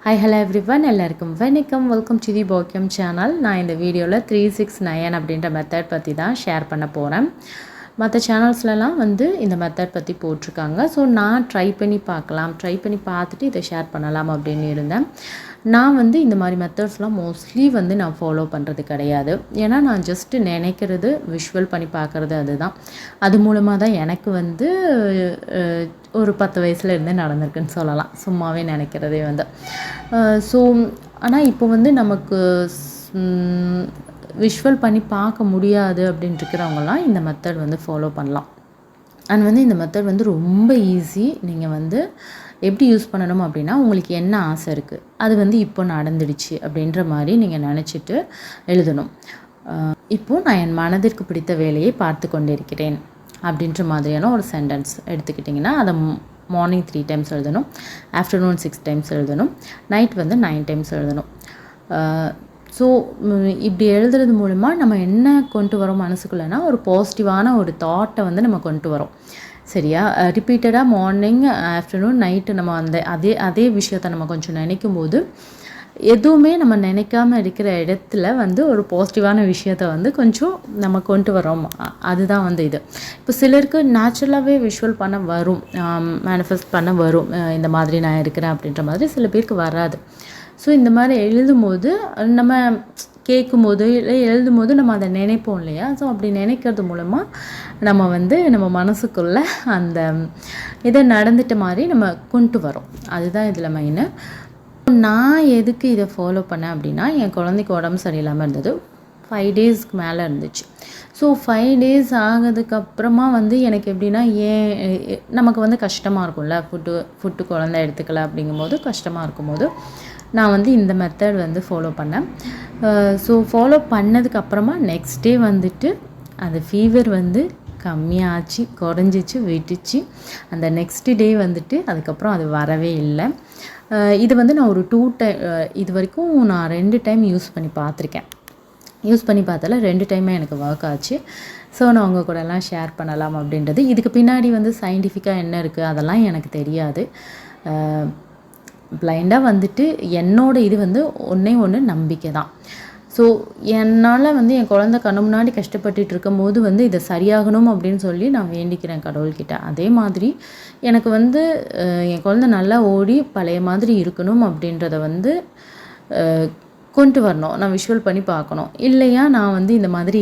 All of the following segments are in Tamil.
ஹாய் ஹலோ எவ்ரிவன், எல்லாருக்கும் வணக்கம். வெல்கம் டு தி பாக்கியம் சேனல். நான் இந்த வீடியோவில் 369 அப்படின்ற மெத்தட் பற்றி தான் ஷேர் பண்ண போகிறேன். மற்ற சேனல்ஸ்லலாம் இந்த மெத்தட் பற்றி போட்டிருக்காங்க. ஸோ நான் ட்ரை பண்ணி பார்த்துட்டு இதை ஷேர் பண்ணலாம் அப்படின்னு இருந்தேன். நான் இந்த மாதிரி மெத்தட்ஸ்லாம் மோஸ்ட்லி நான் ஃபாலோ பண்ணுறது கிடையாது. ஏன்னா நான் ஜஸ்ட்டு நினைக்கிறது, விஷுவல் பண்ணி பார்க்குறது, அதுதான். அது மூலமாக தான் எனக்கு ஒரு 10 வயசுல இருந்தே நடந்திருக்குன்னு சொல்லலாம். சும்மாவே நினைக்கிறதே ஸோ ஆனால் இப்போ நமக்கு விஷுவல் பண்ணி பார்க்க முடியாது அப்படின்னு இருக்கிறவங்கலாம் இந்த மெத்தட் ஃபாலோ பண்ணலாம். அண்ட் இந்த மெத்தட் ரொம்ப ஈஸி. நீங்கள் எப்படி யூஸ் பண்ணணும் அப்படின்னா, உங்களுக்கு என்ன ஆசை இருக்குது, அது இப்போ நடந்துடுச்சு அப்படின்ற மாதிரி நீங்கள் நினச்சிட்டு எழுதணும். இப்போது நான் என் மனதிற்கு பிடித்த வேலையை பார்த்து கொண்டிருக்கிறேன் அப்படின்ற மாதிரியான ஒரு சென்டென்ஸ் எடுத்துக்கிட்டிங்கன்னா, அதை மார்னிங் 3 டைம்ஸ் எழுதணும், ஆஃப்டர்நூன் 6 டைம்ஸ் எழுதணும், நைட் 9 டைம்ஸ் எழுதணும். ஸோ இப்படி எழுதுறது மூலமா நம்ம என்ன கொண்டு வரோம் மனசுக்குள்ளேனா, ஒரு பாசிட்டிவான ஒரு தாட்டை நம்ம கொண்டு வரோம். சரியா? ரிப்பீட்டடாக மார்னிங், ஆஃப்டர்நூன், நைட்டு நம்ம அதே விஷயத்தை நம்ம கொஞ்சம் நினைக்கும் போது, எதுவுமே நம்ம நினைக்காம இருக்கிற இடத்துல ஒரு பாசிட்டிவான விஷயத்தை கொஞ்சம் நம்ம கொண்டு வரோம். அதுதான் இது. இப்போ சிலருக்கு நேச்சுரலாகவே விஷுவல் பண்ண வரும், மேனிஃபெஸ்ட் பண்ண வரும். இந்த மாதிரி நான் இருக்கிறேன் அப்படின்ற மாதிரி சில பேருக்கு வராது. ஸோ இந்த மாதிரி எழுதும்போது, நம்ம கேட்கும்போது இல்லை எழுதும்போது நம்ம அதை நினைப்போம் இல்லையா? ஸோ அப்படி நினைக்கிறது மூலமாக நம்ம நம்ம மனசுக்குள்ளே அந்த இதை நடந்துட்ட மாதிரி நம்ம கொண்டு வரோம். அதுதான் இதில் மெயினு. நான் எதுக்கு இதை ஃபாலோ பண்ணேன் அப்படின்னா, என் குழந்தைக்கு உடம்பு சரியில்லாமல் இருந்தது. 5 டேஸ்க்கு மேலே இருந்துச்சு. ஸோ 5 டேஸ் ஆகிறதுக்கப்புறமா எனக்கு எப்படின்னா, நமக்கு கஷ்டமாக இருக்கும்ல, ஃபுட்டு குழந்தை எடுத்துக்கல அப்படிங்கும்போது கஷ்டமாக இருக்கும்போது நான் இந்த மெத்தட் ஃபாலோ பண்ணேன். ஸோ ஃபாலோ பண்ணதுக்கப்புறமா நெக்ஸ்ட் டே அந்த ஃபீவர் கம்மியாச்சு, குறைஞ்சிச்சு, விட்டுச்சு. அந்த நெக்ஸ்ட் டே அதுக்கப்புறம் அது வரவே இல்லை. இது நான் ஒரு 2 டைம் இது வரைக்கும் நான் 2 டைம் யூஸ் பண்ணி பார்த்துருக்கேன். யூஸ் பண்ணி பார்த்தால 2 டைமே எனக்கு ஒர்க் ஆச்சு. ஸோ நான் உங்கள் கூடலாம் ஷேர் பண்ணலாம் அப்படின்றது. இதுக்கு பின்னாடி சயின்டிஃபிக்காக என்ன இருக்குது அதெல்லாம் எனக்கு தெரியாது. பிளைண்டாக என்னோட இது ஒன்றே ஒன்று நம்பிக்கை தான். ஸோ என்னால் என் குழந்தை கண்ணு முன்னாடி கஷ்டப்பட்டுட்டு இருக்கும்போது இதை சரியாகணும் அப்படின்னு சொல்லி நான் வேண்டிக்கிறேன் கடவுள்கிட்ட. அதே மாதிரி எனக்கு என் குழந்தை நல்லா ஓடி பழைய மாதிரி இருக்கணும் அப்படின்றத கொண்டு வரணும். நான் விஷுவல் பண்ணி பார்க்கணும். இல்லையா நான் இந்த மாதிரி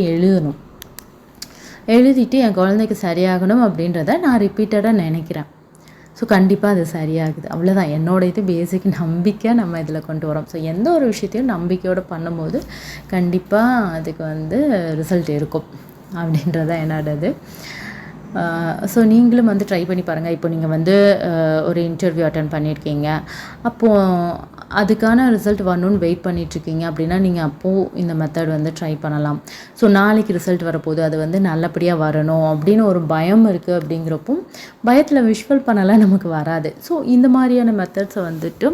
எழுதிட்டு என் குழந்தைக்கு சரியாகணும் அப்படின்றத நான் ரிப்பீட்டடாக நினைக்கிறேன். ஸோ கண்டிப்பாக அது சரியாகுது. அவ்வளோதான் என்னோட இது பேசிக் நம்பிக்கை நம்ம இதில் கொண்டு வரோம். ஸோ எந்த ஒரு விஷயத்தையும் நம்பிக்கையோடு பண்ணும்போது கண்டிப்பாக அதுக்கு ரிசல்ட் இருக்கும் அப்படின்றதான் என்னோடது. ஸோ நீங்களும் ட்ரை பண்ணி பாருங்கள். இப்போ நீங்கள் ஒரு இன்டர்வியூ அட்டன் பண்ணியிருக்கீங்க, அப்போது அதுக்கான ரிசல்ட் வரணும்னு வெயிட் பண்ணிகிட்ருக்கீங்க அப்படின்னா, நீங்கள் அப்போது இந்த மெத்தட் ட்ரை பண்ணலாம். ஸோ நாளைக்கு ரிசல்ட் வரப்போகுது, அது நல்லபடியாக வரணும் அப்படின்னு ஒரு பயம் இருக்குது. அப்படிங்கிறப்போ பயத்தில் விஷுவல் பண்ணலாம் நமக்கு வராது. ஸோ இந்த மாதிரியான மெத்தட்ஸை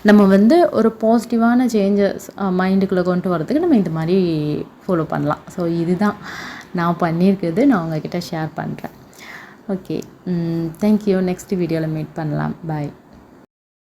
நம்ம ஒரு பாசிட்டிவான சேஞ்சஸ் மைண்டுக்குள்ளே கொண்டு வரதுக்கு நம்ம இந்த மாதிரி ஃபாலோ பண்ணலாம். ஸோ இதுதான் நான் பண்ணியிருக்குது. நான் உங்ககிட்ட ஷேர் பண்ணுறேன். Okay, thank you. நெக்ஸ்ட் வீடியோவில் மீட் பண்ணலாம். பாய்.